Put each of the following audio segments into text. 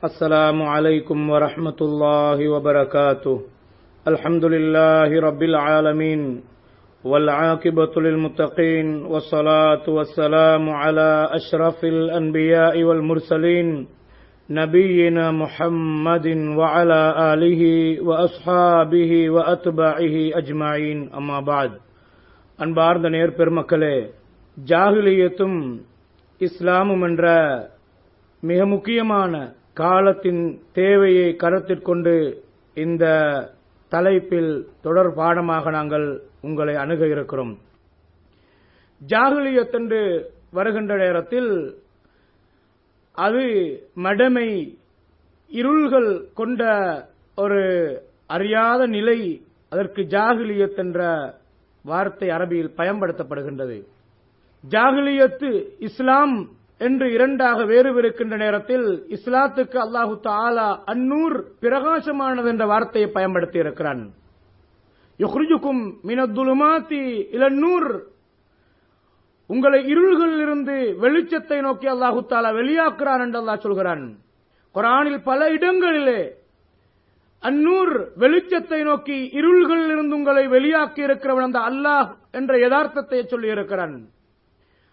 السلام عليكم ورحمة الله وبركاته. الحمد لله رب العالمين والعاقبة للمتقين والصلاة والسلام على أشرف الأنبياء والمرسلين نبينا محمد وعلى آله وأصحابه وأتباعه أجمعين. أما بعد. அன்பார்ந்த நேர்பெருமக்களே, ஜாஹிலியத்தும் இஸ்லாமும் என்ற மிக முக்கியமான காலத்தின் தேவையை கருத்திற்கொண்டு இந்த தலைப்பில் தொடர் பாடமாக நாங்கள் உங்களை அணுக இருக்கிறோம். ஜாஹிலியத் என்று வருகின்ற நேரத்தில் அது மடமை, இருள்கள் கொண்ட ஒரு அறியாத நிலை. அதற்கு ஜாஹிலியத் என்ற வார்த்தை அரபியில் பயன்படுத்தப்படுகின்றது. ஜாஹிலியத்து இஸ்லாம் என்று இரண்டாக வேறுவிருக்கின்ற நேரத்தில் இஸ்லாத்துக்கு அல்லாஹு தஆலா அந்நூர், பிரகாசமானது என்ற வார்த்தையை பயன்படுத்தி இருக்கிறான். யுக்ரிஜுக்கும் மினத்துலுமாத்தி இலன்னூர், உங்களை இருள்களிலிருந்து வெளிச்சத்தை நோக்கி அல்லாஹு தஆலா வெளியாக்குறான் என்று அல்லாஹ் சொல்கிறான். குர்ஆனில் பல இடங்களிலே அந்நூர், வெளிச்சத்தை நோக்கி இருள்களிலிருந்து உங்களை வெளியாக்கி இருக்கிறவன் அந்த அல்லாஹ் என்ற யதார்த்தத்தை சொல்லி இருக்கிறான்.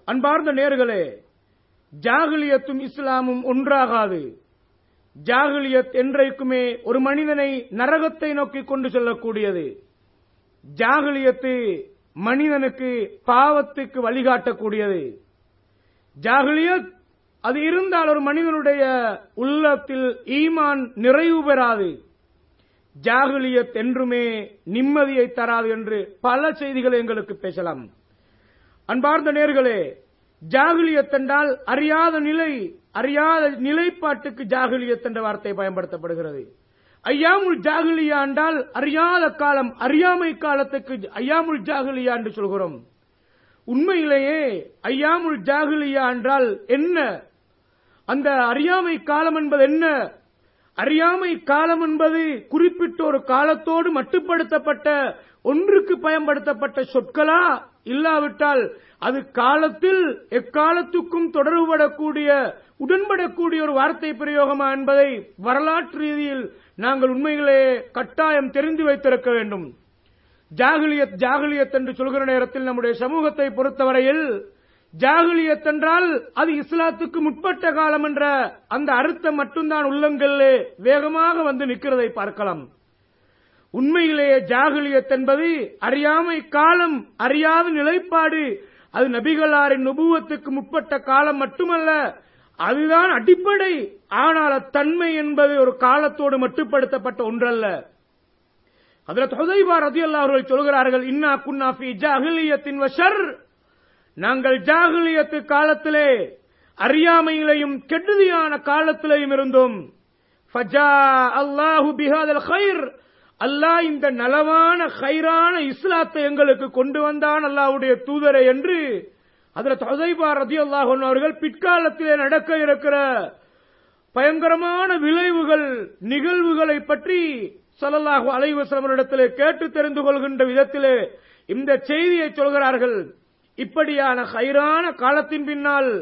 அன்பார்ந்த நேர்களே, ஜாஹிலியத்தும் இஸ்லாமும் ஒன்றாகாது. ஜாஹிலியத் என்றைக்குமே ஒரு மனிதனை நரகத்தை நோக்கி கொண்டு செல்லக்கூடியது. ஜாஹிலியத்து மனிதனுக்கு பாவத்துக்கு வழிகாட்டக்கூடியது. ஜாஹிலியத் அது இருந்தால் ஒரு மனிதனுடைய உள்ளத்தில் ஈமான் நிறைவு பெறாது. ஜாஹிலியத் என்றுமே நிம்மதியை தராது என்று பல செய்திகளை எங்களுக்கு பேசலாம். அன்பார்ந்த நேர்களே, ஜாஹிலியத் என்றால் அறியாத நிலை, அறியாத நிலைப்பாட்டுக்கு ஜாஹிலியத் என்ற வார்த்தை பயன்படுத்தப்படுகிறது. ஐயாமுல் ஜாஹிலியா என்றால் அறியாத காலம், அறியாமை காலத்துக்கு ஐயாமுல் ஜாஹிலியா என்று சொல்கிறோம். உண்மையிலேயே ஐயாமுல் ஜாஹிலியா என்றால் என்ன? அந்த அறியாமை காலம் என்பது என்ன? அறியாமை காலம் என்பது குறிப்பிட்ட ஒரு காலத்தோடு மட்டுப்படுத்தப்பட்ட ஒன்றுக்கு பயன்படுத்தப்பட்ட சொற்களா? இல்லாவிட்டால் அது காலத்தில் எக்காலத்துக்கும் தொடர்புபடக்கூடிய, உடன்படக்கூடிய ஒரு வார்த்தை பிரயோகமா என்பதை வரலாற்று ரீதியில் நாங்கள் உண்மையிலே கட்டாயம் தெரிந்து வைத்திருக்க வேண்டும். ஜாஹிலியத் ஜாஹிலியத் என்று சொல்கிற நேரத்தில் நம்முடைய சமூகத்தை பொறுத்தவரையில் ஜாஹிலியத் என்றால் அது இஸ்லாத்துக்கு முற்பட்ட காலம் என்ற அந்த அர்த்தம் மட்டும்தான் உள்ளங்களிலே வேகமாக வந்து நிற்கிறதை பார்க்கலாம். உண்மையிலேயே ஜாஹிலியத் என்பது அறியாமை காலம், அறியாத நிலைப்பாடு. அது நபிகளாரின் நுபுவத்துக்கு முற்பட்ட காலம் மட்டுமல்ல, அதுதான் அடிப்படை. ஆனால் அத்தன்மை என்பது ஒரு காலத்தோடு மட்டுப்படுத்தப்பட்ட ஒன்றல்ல. ஹஜ்ரத் ஹுதைபா ரலியல்லாஹு அன்ஹு சொல்கிறார்கள், இன்னா குன்னா ஃபீ ஜாஹிலியத்தின் வ ஷர், நாங்கள் ஜாஹிலியத்து காலத்திலே அறியாமையிலேயும் கெடுதியான காலத்திலேயும் இருந்தோம். ஃபஜா அல்லாஹு பிஹாதல் கைர், அல்லாஹ் இந்த நலவான கைரான இஸ்லாத்தை எங்களுக்கு கொண்டு வந்தான் அல்லாஹ்வுடைய தூதரை என்று ஹஜ்ரத் ஹுதைபா ரலியல்லாஹு அன்ஹு அவர்கள் பிற்காலத்திலே நடக்க இருக்கிற பயங்கரமான விளைவுகள், நிகழ்வுகளை பற்றி ஸல்லல்லாஹு அலைஹி வஸல்லம் இடத்திலே கேட்டு தெரிந்து கொள்கின்ற விதத்திலே இந்த செய்தியை சொல்கிறார்கள். இப்படியான கைரான காலத்தின் பின்னால்,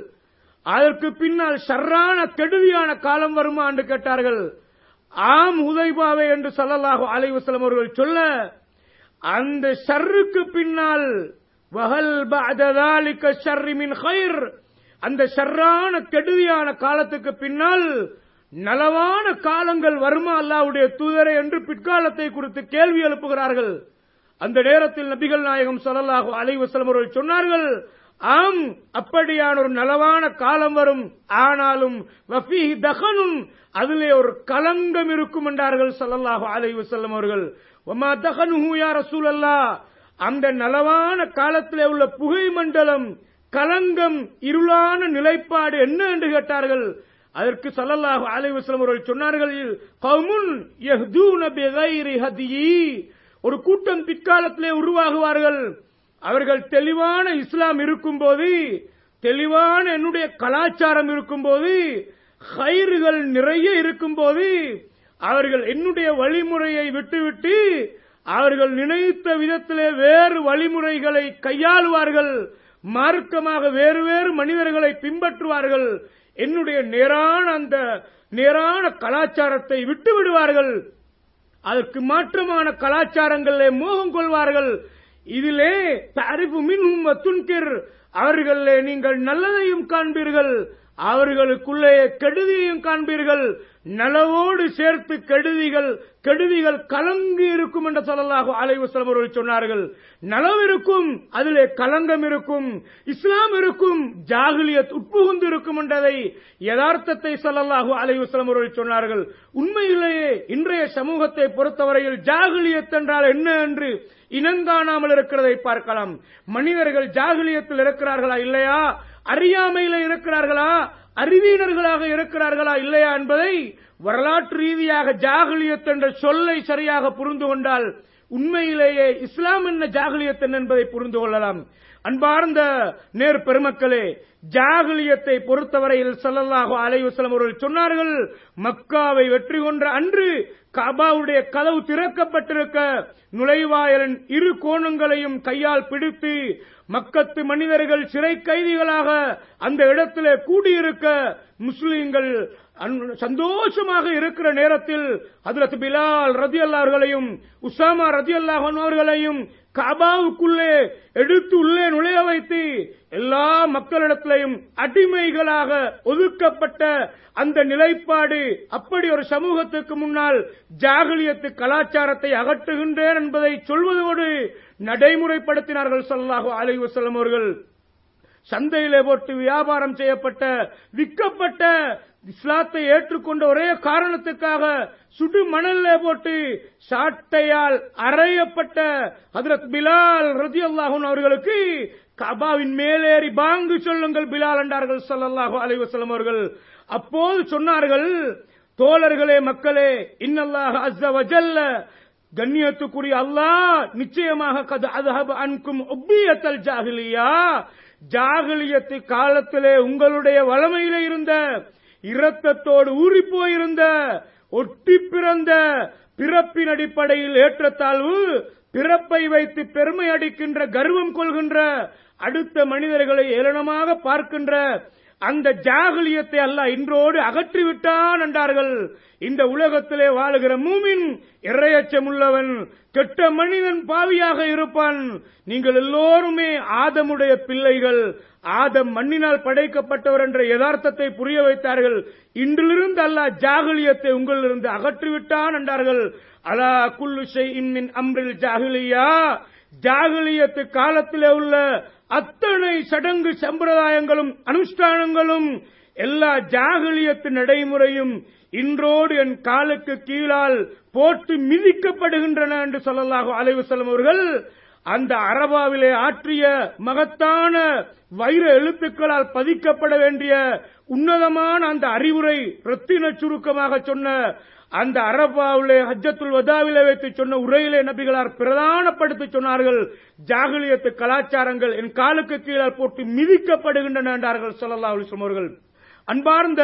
அதற்கு பின்னால் ஷர்ரான கெடுதியான காலம் வருமா என்று கேட்டார்கள். ஆம் ஹுதைபாவே என்று ஸல்லல்லாஹு அலைஹி வஸல்லம் அவர்கள் சொல்ல, அந்த ஷர்ருக்கு பின்னால் வஹல் பஅத ذلك ஷர் மின் கைர், அந்த ஷர்ரான கெடுதியான காலத்துக்கு பின்னால் நலவான காலங்கள் வருமா அல்லாஹ்வுடைய தூதரே என்று பிற்காலத்தை குறித்து கேள்வி எழுப்புகிறார்கள். அந்த நேரத்தில் நபிகள் நாயகம் ஸல்லல்லாஹு அலைஹி வஸல்லம் அவர்கள் சொன்னார்கள், ஆம், அப்படியான ஒரு நலவான காலம் வரும். ஆனாலும் வஃபீஹி தகனுன், அதிலே ஒரு கலங்கம் இருக்கும் என்றார்கள் ஸல்லல்லாஹு அலைஹி வஸல்லம் அவர்கள். வமா தகனுஹு யா ரசூலல்லாஹ், அந்த நலவான காலத்திலே உள்ள புகை மண்டலம், கலங்கம், இருளான நிலைப்பாடு என்ன என்று கேட்டார்கள். அதற்கு ஸல்லல்லாஹு அலைஹி வஸல்லம் அவர்கள் சொன்னார்கள், கௌமுன் யஹ்தூன பிகைரி ஹதியி, ஒரு கூட்டம் பிற்காலத்திலே உருவாகுவார்கள். அவர்கள் தெளிவான இஸ்லாம் இருக்கும்போது, தெளிவான என்னுடைய கலாச்சாரம் இருக்கும்போது, கைர்கள் நிறைய இருக்கும்போது, அவர்கள் என்னுடைய வழிமுறையை விட்டுவிட்டு அவர்கள் நினைத்த விதத்திலே வேறு வழிமுறைகளை கையாளுவார்கள். மார்க்கமாக வேறு வேறு மனிதர்களை பின்பற்றுவார்கள். என்னுடைய நேரான கலாச்சாரத்தை விட்டு விடுவார்கள். அதற்கு மாற்றமான கலாச்சாரங்களிலே மோகம் கொள்வார்கள். இதிலே தஅரிஃபு மின்ஹும் வ துன்கிர், அவர்களிலே நீங்கள் நல்லதையும் காண்பீர்கள், அவர்களுக்குள்ளே கெடுதியையும் காண்பீர்கள். நலவோடு சேர்த்து கெடுதிகள் கலங்கி இருக்கும் என்று ஸல்லல்லாஹு அலைஹி வஸல்லம் அவர்கள் சொன்னார்கள். நலவு இருக்கும், அதிலே கலங்கம் இருக்கும், இஸ்லாம் இருக்கும், ஜாகிலியத் உட்புகுந்து இருக்கும் என்றதை யதார்த்தத்தை ஸல்லல்லாஹு அலைஹி வஸல்லம் அவர்கள் சொன்னார்கள். உண்மையிலேயே இன்றைய சமூகத்தை பொறுத்தவரையில் ஜாகிலியத் என்றால் என்ன என்று இனங்காணாமல் இருக்கிறதை பார்க்கலாம். மனிதர்கள் ஜாகிலியத்தில் இருக்கிறார்களா இல்லையா, அறியாமையில இருக்கிறார்களா, அறிவீனர்களாக இருக்கிறார்களா இல்லையா என்பதை வரலாற்று ரீதியாக ஜாகிலியத் என்ற சொல்லை சரியாக புரிந்து கொண்டால் உண்மையிலேயே இஸ்லாம் என்ன ஜாகிலியத் என்பதை புரிந்து கொள்ளலாம். அன்பார்ந்த நேர் பெருமக்களே, ஜாகிலியத்தை பொறுத்தவரையில் ஸல்லல்லாஹு அலைஹி வஸல்லம் அவர்கள் சொன்னார்கள், மக்காவை வெற்றி கொன்ற அன்று கஅபாவுடைய கதவு திறக்கப்பட்டிருக்க நுழைவாயிலின் இரு கோணங்களையும் கையால் பிடித்து மக்கத்து மனிதர்கள் சிறை கைதிகளாக அந்த இடத்திலே கூடியிருக்க முஸ்லிம்கள் சந்தோஷமாக இருக்கிற நேரத்தில் ஹஜ்ரத் பிலால் ரலியல்லாஹு அவர்களையும் உஸாமா ரலியல்லாஹு அவர்களையும் கஅபாவுக்குள்ளே எடுத்து உள்ளே நுழைய வைத்து எல்லா மக்களிடத்திலையும் அடிமைகளாக ஒதுக்கப்பட்ட அந்த நிலைப்பாடு, அப்படி ஒரு சமூகத்துக்கு முன்னால் ஜாகிலியத்து கலாச்சாரத்தை அகற்றுகின்றேன் என்பதை சொல்வதோடு நடைமுறைப்படுத்தினார்கள் ஸல்லல்லாஹு அலைஹி வஸல்லம் அவர்கள். சந்தையிலே போட்டு வியாபாரம் செய்யப்பட்ட விற்கப்பட்ட இஸ்லாத்தை ஏற்றுக்கொண்ட ஒரே காரணத்துக்காக சுடு மணல்ல போட்டு சாட்டையால் அறையப்பட்ட ஹஜ்ரத் பிலால் ரலியல்லாஹு அவர்களுக்கு கஅபாவின் மேலேறி பாங்கு சொல்லுங்கள் பிலால் என்றார்கள் ஸல்லல்லாஹு அலைஹி வஸல்லம் அவர்கள். அப்போது சொன்னார்கள், தோழர்களே, மக்களே, இன்னல்லாஹ அஸ்ஸ வஜல்ல, கண்ணியத்துக்குரிய அல்லாஹ் நிச்சயமாக கத் அஸ்ஹப அன்கும் உப்பியத்தல் ஜாஹிலியா, ஜாகிலியத்து காலத்திலே உங்களுடைய வளமையிலே இருந்த இரத்தத்தோடு ஊறி போயிருந்த ஒட்டி பிறந்த பிறப்பின் அடிப்படையில் ஏற்றத்தாழ்வு, பிறப்பை வைத்து பெருமை அடிக்கின்ற கர்வம் கொள்கின்ற அடுத்த மனிதர்களை ஏளனமாக பார்க்கின்ற அந்த ஜாகிலியத்தை அல்லாஹ் இன்றோடு அகற்றிவிட்டான் என்றார்கள். இந்த உலகத்திலே வாழுகிற மூமின் இறையச்சம் உள்ளவன், கெட்ட மனிதன் பாவியாக இருப்பான். நீங்கள் எல்லோருமே ஆதமுடைய பிள்ளைகள், ஆதம் மண்ணினால் படைக்கப்பட்டவர் என்ற யதார்த்தத்தை புரிய வைத்தார்கள். இன்றிலிருந்து அல்லாஹ் ஜாகிலியத்தை உங்களிலிருந்து அகற்றிவிட்டான் என்றார்கள். அலா குல்லு ஷைஇன் மின் அம்ரில் ஜாகிலியா, ஜாகிலியத்து காலத்திலே உள்ள அத்தனை சடங்கு சம்பிரதாயங்களும் அனுஷ்டானங்களும் எல்லா ஜாகிலியத்து நடைமுறையும் இன்றோடு என் காலுக்கு கீழால் போட்டு மிதிக்கப்படுகின்றன என்று ஸல்லல்லாஹு அலைஹி வஸல்லம் அவர்கள் அந்த அரபாவிலே ஆற்றிய மகத்தான வைர எழுத்துக்களால் பதிக்கப்பட வேண்டிய உன்னதமான அந்த அறிவுரை ரத்தின சுருக்கமாக சொன்ன அந்த அரபாவிலே ஹஜ்ஜத்துல் வதாவிலே வைத்து சொன்ன உரையிலே நபிகளார் பிரதானப்படுத்தி சொன்னார்கள், ஜாகிலியத்து கலாச்சாரங்கள் என் காலுக்கு கீழால் போட்டு மிதிக்கப்படுகின்றன என்றார்கள் ஸல்லல்லாஹு அலைஹி வஸல்லம் அவர்கள். அன்பார்ந்த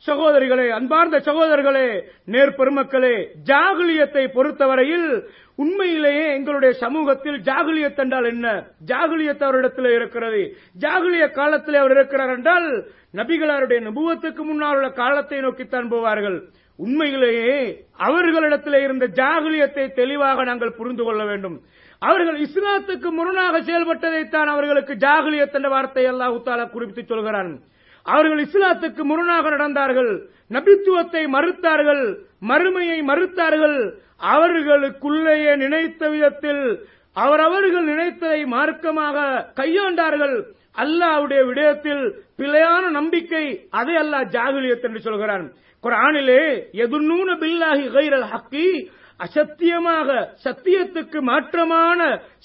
சகோதரிகளே, அன்பார்ந்த சகோதரர்களே, நேர் பெருமக்களே, ஜாகிலியத்தை பொறுத்தவரையில் உண்மையிலேயே எங்களுடைய சமூகத்தில் ஜாகிலியத் என்றால் என்ன, ஜாகிலியத் அவரிடத்தில் இருக்கிறது. ஜாகிலிய காலத்தில் அவர் இருக்கிறார் என்றால் நபிகளாருடைய நபுவத்துக்கு முன்னால் உள்ள காலத்தை நோக்கித்தான் போவார்கள். உண்மையிலேயே அவர்களிடத்தில் இருந்த ஜாகிலியத்தை தெளிவாக நாங்கள் புரிந்து கொள்ள வேண்டும். அவர்கள் இஸ்லாத்துக்கு முரணாக செயல்பட்டதைத்தான் அவர்களுக்கு ஜாகிலியத் என்ற வார்த்தை அல்லாஹ் தஆலா குறிப்பிட்டு சொல்கிறான். அவர்கள் இஸ்லாத்துக்கு முரணாக நடந்தார்கள், நபித்துவத்தை மறுத்தார்கள், மறுமையை மறுத்தார்கள். அவர்களுக்குள்ளேயே நினைத்த விதத்தில் அவரவர்கள் நினைத்ததை மார்க்கமாக கையாண்டார்கள். அல்லாஹ்வுடைய விடயத்தில் பிழையான நம்பிக்கை, அதை அல்லாஹ் ஜாகிலியத் என்று சொல்கிறான். குர்ஆனிலே யதுன்னூன பில்லாஹி கைரல் ஹக்கி, அசத்தியமாக சத்தியத்துக்கு மாற்றமான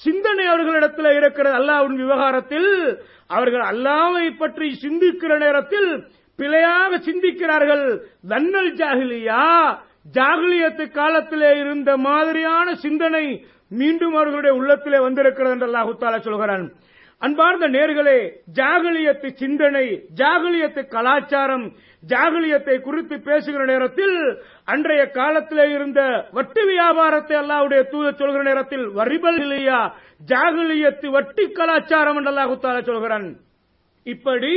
சிந்தனை அவர்களிடத்தில் இருக்கிறது. அல்லாஹ்வின் விவகாரத்தில் அவர்கள் அல்லாஹ்வை பற்றி சிந்திக்கிற நேரத்தில் பிழையாக சிந்திக்கிறார்கள். தன்னல் ஜாகிலியா, ஜாகிலியத்து காலத்திலே இருந்த மாதிரியான சிந்தனை மீண்டும் அவர்களுடைய உள்ளத்திலே வந்திருக்கிறது என்று அல்லாஹ் தஆலா சொல்கிறான். அன்பார்ந்த நேர்களே, ஜாகிலியத்து சிந்தனை, ஜாகிலியத்து கலாச்சாரம், ஜாகிலியத்தை குறித்து பேசுகிற நேரத்தில் அன்றைய காலத்திலே இருந்த வட்டி வியாபாரத்தை அல்லாஹ்வுடைய தூதர் சொல்கிற நேரத்தில் வரிபல் இல்லையா, ஜாகிலியத்து வட்டி கலாச்சாரம் என்று அல்லாஹ் தஆலா சொல்கிறான். இப்படி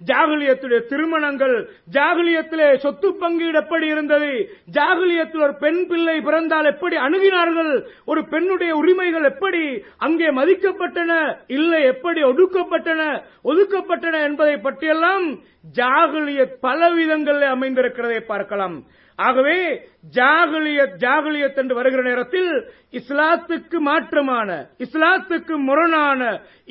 ஜாகிலியத்துடைய திருமணங்கள், ஜாகிலியத்திலே சொத்து பங்கீடு எப்படி இருந்தது, ஜாகிலியத்தில் ஒரு பெண் பிள்ளை பிறந்தால் எப்படி அணுகினார்கள், ஒரு பெண்ணுடைய உரிமைகள் எப்படி அங்கே மதிக்கப்பட்டன, இல்லை எப்படி ஒதுக்கப்பட்டன என்பதை பற்றியெல்லாம் ஜாகிலியத் பல விதங்களில் அமைந்திருக்கிறதை பார்க்கலாம். ஆகவே ஜாகிலியத் என்று வருகிற நேரத்தில் இஸ்லாத்துக்கு மாற்றமான, இஸ்லாத்துக்கு முரணான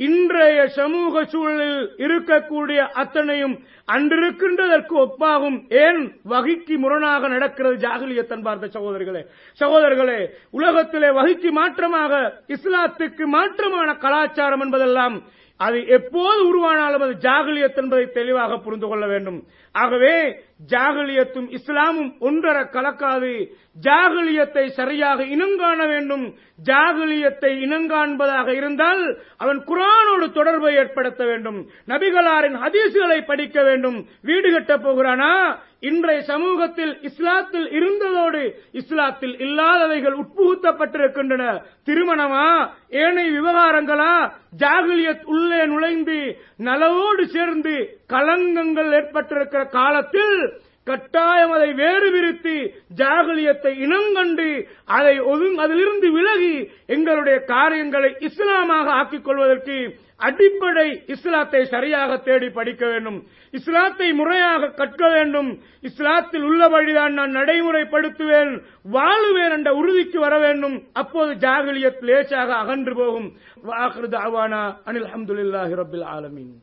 இன்றைய சமூக சூழலில் இருக்கக்கூடிய அத்தனையும் அன்றிருக்கின்றதற்கு ஒப்பாகும். ஏன் வகைக்கு முரணாக நடக்கிறது ஜாகிலியத் என்பார்ந்த சகோதரர்களே, உலகத்திலே வகைக்கு மாற்றமாக இஸ்லாத்துக்கு மாற்றமான கலாச்சாரம் என்பதெல்லாம் அது எப்போது உருவானாலும் அது ஜாகிலியத் என்பதை தெளிவாக புரிந்து கொள்ள வேண்டும். ஆகவே ஜாகிலியத்தும் இஸ்லாமும் ஒன்றர கலக்காது. ஜாகிலியத்தை சரியாக இனங்காண வேண்டும். ஜாகிலியத்தை இனங்காண்பதாக இருந்தால் அவன் குர்ஆனோடு தொடர்பை ஏற்படுத்த வேண்டும், நபிகளாரின் ஹதீஸ்களை படிக்க வேண்டும். வீடு கட்டப் போகிறானா, இன்றைய சமூகத்தில் இஸ்லாத்தில் இருந்ததோடு இஸ்லாத்தில் இல்லாதவைகள் உட்புகுத்தப்பட்டிருக்கின்றன. திருமணமா, ஏனைய விவகாரங்களா, ஜாகிலியத் உள்ளே நுழைந்து நலவோடு சேர்ந்து களங்கங்கள் ஏற்பட்டிருக்கிற காலத்தில் கட்டாயம் அதை வேறு விரித்து ஜாகிலியத்தை இனங்கண்டு அதிலிருந்து விலகி எங்களுடைய காரியங்களை இஸ்லாமாக ஆக்கிக் கொள்வதற்கு அடிப்படை இஸ்லாத்தை சரியாக தேடி படிக்க வேண்டும், இஸ்லாத்தை முறையாக கற்க வேண்டும். இஸ்லாத்தில் உள்ள வழிதான் நான் நடைமுறைப்படுத்துவேன், வாழுவேன் என்ற உறுதிக்கு வர வேண்டும். அப்போது ஜாகிலியத் லேசாக அகன்று போகும். வாஹிரு தஅவானா அனில் ஹம்துலில்லாஹி ரப்பில் ஆலமீன்.